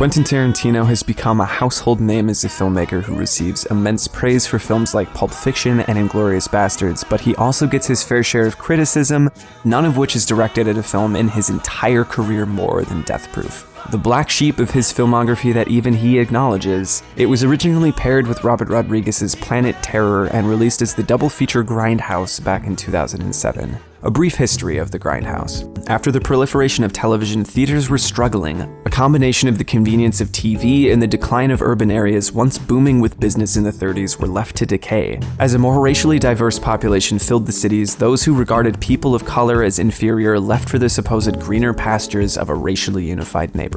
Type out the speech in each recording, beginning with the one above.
Quentin Tarantino has become a household name as a filmmaker who receives immense praise for films like Pulp Fiction and Inglourious Basterds, but he also gets his fair share of criticism, none of which is directed at a film in his entire career more than Death Proof. The black sheep of his filmography that even he acknowledges. It was originally paired with Robert Rodriguez's Planet Terror and released as the double feature Grindhouse back in 2007. A brief history of the Grindhouse. After the proliferation of television, theaters were struggling. A combination of the convenience of TV and the decline of urban areas once booming with business in the 30s were left to decay. As a more racially diverse population filled the cities, those who regarded people of color as inferior left for the supposed greener pastures of a racially unified neighborhood.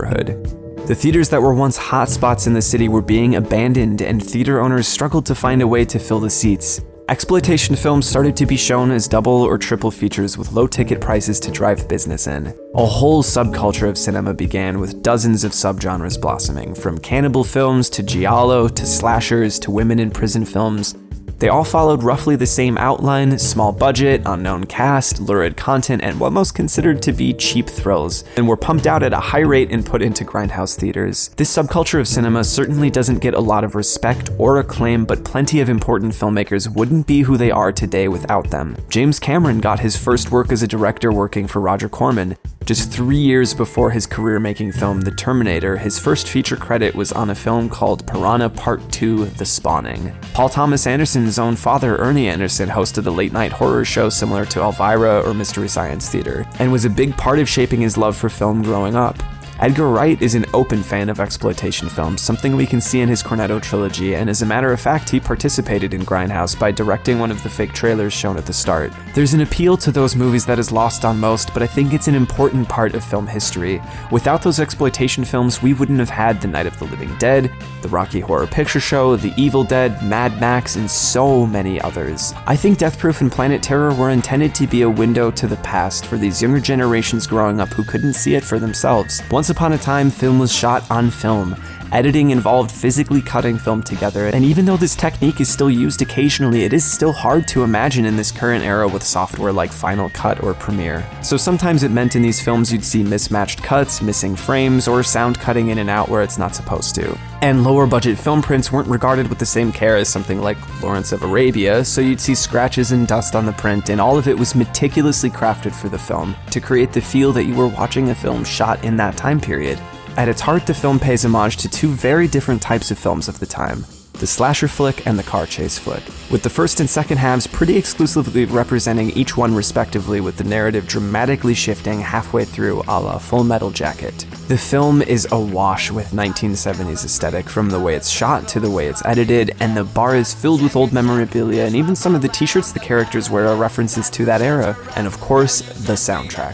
The theaters that were once hotspots in the city were being abandoned, and theater owners struggled to find a way to fill the seats. Exploitation films started to be shown as double or triple features with low ticket prices to drive business in. A whole subculture of cinema began with dozens of subgenres blossoming, from cannibal films to giallo to slashers to women in prison films. They all followed roughly the same outline: small budget, unknown cast, lurid content, and what most considered to be cheap thrills, and were pumped out at a high rate and put into grindhouse theaters. This subculture of cinema certainly doesn't get a lot of respect or acclaim, but plenty of important filmmakers wouldn't be who they are today without them. James Cameron got his first work as a director working for Roger Corman. Just 3 years before his career-making film The Terminator, his first feature credit was on a film called Piranha Part 2: The Spawning. Paul Thomas Anderson's own father, Ernie Anderson, hosted a late-night horror show similar to Elvira or Mystery Science Theater, and was a big part of shaping his love for film growing up. Edgar Wright is an open fan of exploitation films, something we can see in his Cornetto trilogy, and as a matter of fact, he participated in Grindhouse by directing one of the fake trailers shown at the start. There's an appeal to those movies that is lost on most, but I think it's an important part of film history. Without those exploitation films, we wouldn't have had The Night of the Living Dead, The Rocky Horror Picture Show, The Evil Dead, Mad Max, and so many others. I think Death Proof and Planet Terror were intended to be a window to the past for these younger generations growing up who couldn't see it for themselves. Once upon a time, film was shot on film. Editing involved physically cutting film together, and even though this technique is still used occasionally, it is still hard to imagine in this current era with software like Final Cut or Premiere. So sometimes it meant in these films you'd see mismatched cuts, missing frames, or sound cutting in and out where it's not supposed to. And lower budget film prints weren't regarded with the same care as something like Lawrence of Arabia, so you'd see scratches and dust on the print, and all of it was meticulously crafted for the film to create the feel that you were watching a film shot in that time period. At its heart, the film pays homage to two very different types of films of the time: the slasher flick and the car chase flick, with the first and second halves pretty exclusively representing each one respectively, with the narrative dramatically shifting halfway through a la Full Metal Jacket. The film is awash with 1970s aesthetic, from the way it's shot to the way it's edited, and the bar is filled with old memorabilia, and even some of the t-shirts the characters wear are references to that era, and of course, the soundtrack.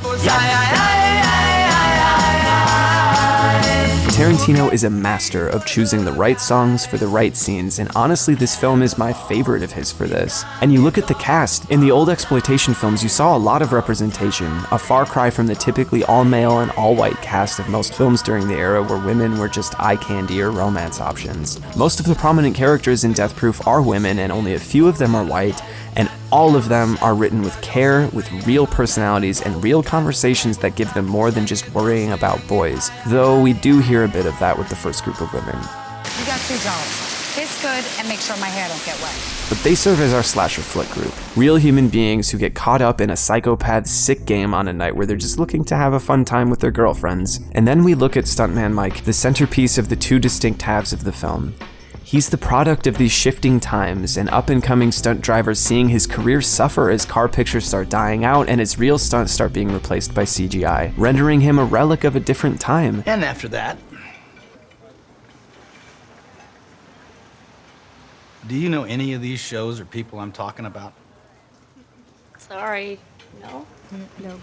Tarantino is a master of choosing the right songs for the right scenes, and honestly, this film is my favorite of his for this. And you look at the cast. In the old exploitation films, you saw a lot of representation, a far cry from the typically all-male and all-white cast of most films during the era where women were just eye candy or romance options. Most of the prominent characters in Death Proof are women, and only a few of them are white, and all of them are written with care, with real personalities and real conversations that give them more than just worrying about boys, though we do hear a bit of that with the first group of women. You got $2. Taste good and make sure my hair don't get wet. But they serve as our slasher flick group. Real human beings who get caught up in a psychopath's sick game on a night where they're just looking to have a fun time with their girlfriends. And then we look at Stuntman Mike, the centerpiece of the two distinct halves of the film. He's the product of these shifting times, an up-and-coming stunt driver seeing his career suffer as car pictures start dying out and as real stunts start being replaced by CGI, rendering him a relic of a different time. And after that, do you know any of these shows or people I'm talking about? Sorry, no? No.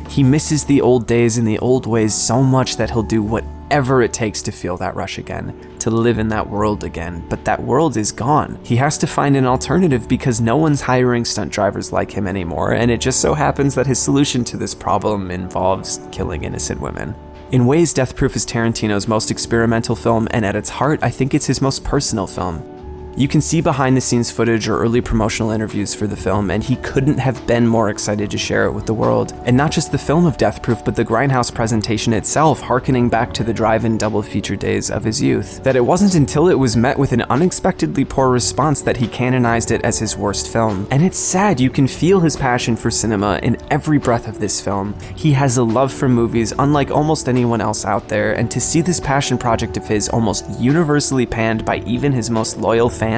He misses the old days and the old ways so much that he'll do whatever it takes to feel that rush again, to live in that world again, but that world is gone. He has to find an alternative because no one's hiring stunt drivers like him anymore, and it just so happens that his solution to this problem involves killing innocent women. In ways, Death Proof is Tarantino's most experimental film, and at its heart, I think it's his most personal film. You can see behind-the-scenes footage or early promotional interviews for the film, and he couldn't have been more excited to share it with the world. And not just the film of Death Proof, but the Grindhouse presentation itself, harkening back to the drive-in double feature days of his youth. That it wasn't until it was met with an unexpectedly poor response that he canonized it as his worst film. And it's sad, you can feel his passion for cinema in every breath of this film. He has a love for movies unlike almost anyone else out there, and to see this passion project of his almost universally panned by even his most loyal fans,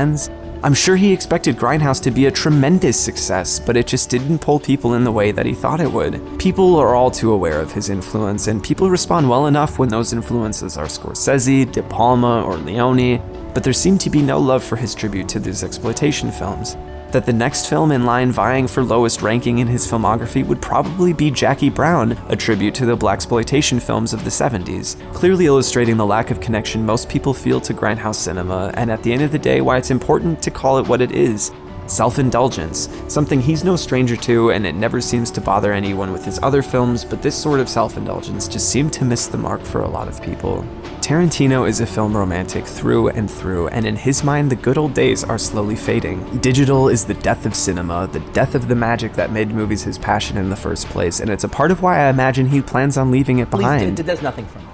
I'm sure he expected Grindhouse to be a tremendous success, but it just didn't pull people in the way that he thought it would. People are all too aware of his influence, and people respond well enough when those influences are Scorsese, De Palma, or Leone, but there seemed to be no love for his tribute to these exploitation films. That the next film in line vying for lowest ranking in his filmography would probably be Jackie Brown, a tribute to the blaxploitation films of the 70s, clearly illustrating the lack of connection most people feel to Grindhouse cinema, and at the end of the day, why it's important to call it what it is. Self-indulgence, something he's no stranger to, and it never seems to bother anyone with his other films, but this sort of self-indulgence just seemed to miss the mark for a lot of people. Tarantino is a film romantic through and through, and in his mind, the good old days are slowly fading. Digital is the death of cinema, the death of the magic that made movies his passion in the first place, and it's a part of why I imagine he plans on leaving it behind. It does nothing for me.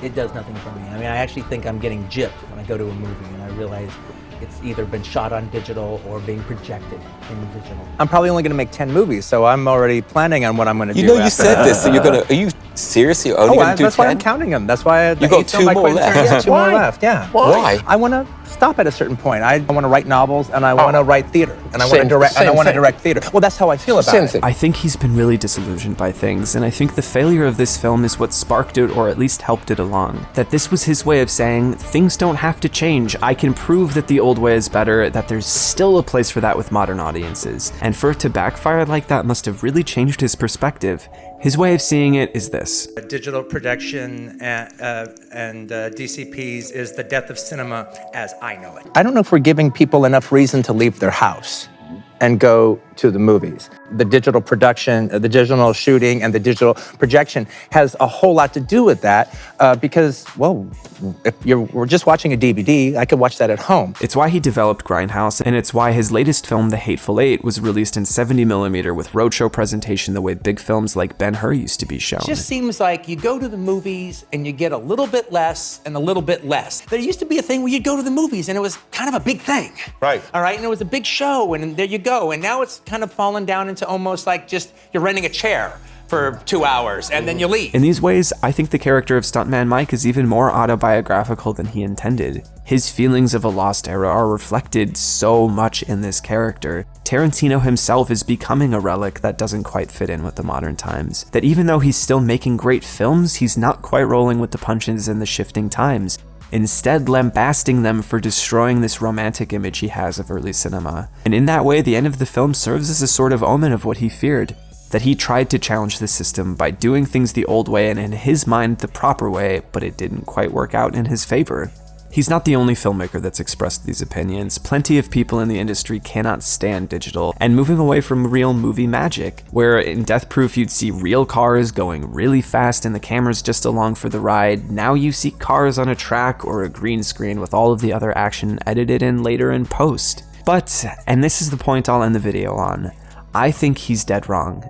It does nothing for me. I mean, I actually think I'm getting gypped when I go to a movie and I realize it's either been shot on digital or being projected in digital. I'm probably only going to make 10 movies, so I'm already planning on what I'm going to do. You know, you said this, so you're going to, are you seriously only going to do 10? That's why I'm counting them. That's why you got 2 more left. Yeah, 2 more left, yeah. Why? I want to stop at a certain point. I want to write novels and I want to write theater and I want to direct and I want to direct theater. Well, that's how I feel about it. I think he's been really disillusioned by things, and I think the failure of this film is what sparked it or at least helped it along. That this was his way of saying, things don't have to change. I can prove that the old way is better, that there's still a place for that with modern audiences. And for it to backfire like that must have really changed his perspective. His way of seeing it is this. Digital production and DCPs is the death of cinema as I know it. I don't know if we're giving people enough reason to leave their house and go to the movies. The digital production, the digital shooting, and the digital projection has a whole lot to do with that because, well, if we're just watching a DVD, I could watch that at home. It's why he developed Grindhouse, and it's why his latest film, The Hateful Eight, was released in 70mm with roadshow presentation the way big films like Ben-Hur used to be shown. It just seems like you go to the movies and you get a little bit less and a little bit less. There used to be a thing where you'd go to the movies and it was kind of a big thing. Right. All right, and it was a big show and there you go. And now it's kind of fallen down into almost like just you're renting a chair for 2 hours and then you leave. In these ways, I think the character of Stuntman Mike is even more autobiographical than he intended. His feelings of a lost era are reflected so much in this character. Tarantino himself is becoming a relic that doesn't quite fit in with the modern times. That even though he's still making great films, he's not quite rolling with the punches in the shifting times, instead lambasting them for destroying this romantic image he has of early cinema. And in that way, the end of the film serves as a sort of omen of what he feared. That he tried to challenge the system by doing things the old way and in his mind the proper way, but it didn't quite work out in his favor. He's not the only filmmaker that's expressed these opinions. Plenty of people in the industry cannot stand digital and moving away from real movie magic, where in Death Proof you'd see real cars going really fast and the camera's just along for the ride. Now you see cars on a track or a green screen with all of the other action edited in later in post. But, and this is the point I'll end the video on, I think he's dead wrong.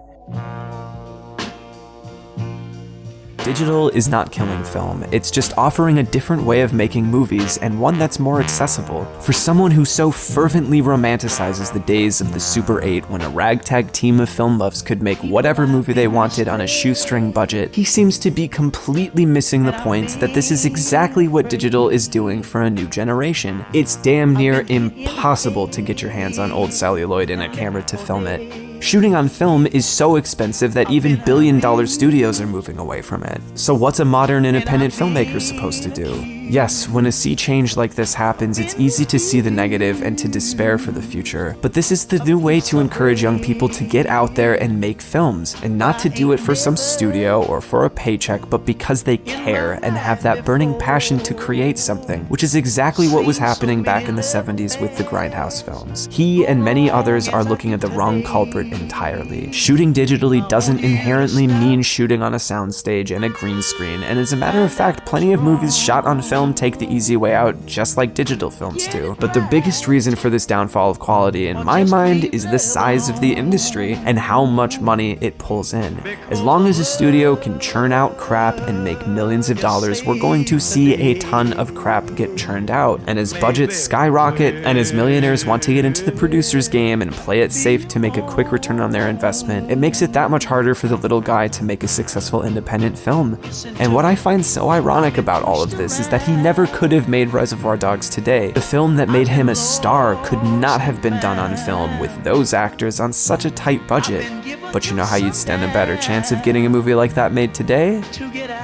Digital is not killing film, it's just offering a different way of making movies and one that's more accessible. For someone who so fervently romanticizes the days of the Super 8 when a ragtag team of film buffs could make whatever movie they wanted on a shoestring budget, he seems to be completely missing the point that this is exactly what digital is doing for a new generation. It's damn near impossible to get your hands on old celluloid in a camera to film it. Shooting on film is so expensive that even billion-dollar studios are moving away from it. So what's a modern independent filmmaker supposed to do? Yes, when a sea change like this happens, it's easy to see the negative and to despair for the future. But this is the new way to encourage young people to get out there and make films, and not to do it for some studio or for a paycheck, but because they care and have that burning passion to create something, which is exactly what was happening back in the 70s with the Grindhouse films. He and many others are looking at the wrong culprit entirely. Shooting digitally doesn't inherently mean shooting on a soundstage and a green screen, and as a matter of fact, plenty of movies shot on film take the easy way out, just like digital films do. But the biggest reason for this downfall of quality, in my mind, is the size of the industry and how much money it pulls in. As long as a studio can churn out crap and make millions of dollars, we're going to see a ton of crap get churned out. And as budgets skyrocket, and as millionaires want to get into the producer's game and play it safe to make a quick return on their investment, it makes it that much harder for the little guy to make a successful independent film. And what I find so ironic about all of this is that he never could have made Reservoir Dogs today. The film that made him a star could not have been done on film with those actors on such a tight budget. But you know how you'd stand a better chance of getting a movie like that made today?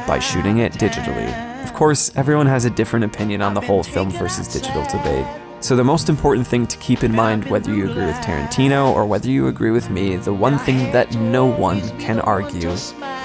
By shooting it digitally. Of course, everyone has a different opinion on the whole film versus digital debate. So the most important thing to keep in mind, whether you agree with Tarantino or whether you agree with me, the one thing that no one can argue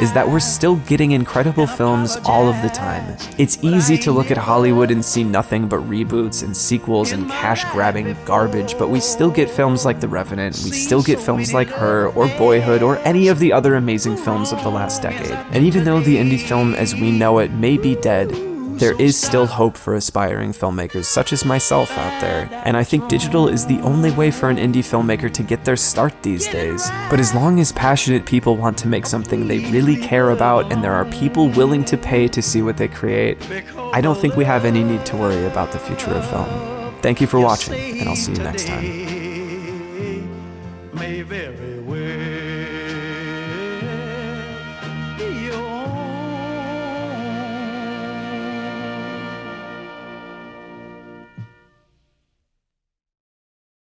is that we're still getting incredible films all of the time. It's easy to look at Hollywood and see nothing but reboots and sequels and cash-grabbing garbage, but we still get films like The Revenant, we still get films like Her, or Boyhood, or any of the other amazing films of the last decade. And even though the indie film as we know it may be dead, there is still hope for aspiring filmmakers such as myself out there, and I think digital is the only way for an indie filmmaker to get their start these days. But as long as passionate people want to make something they really care about and there are people willing to pay to see what they create, I don't think we have any need to worry about the future of film. Thank you for watching, and I'll see you next time. May very well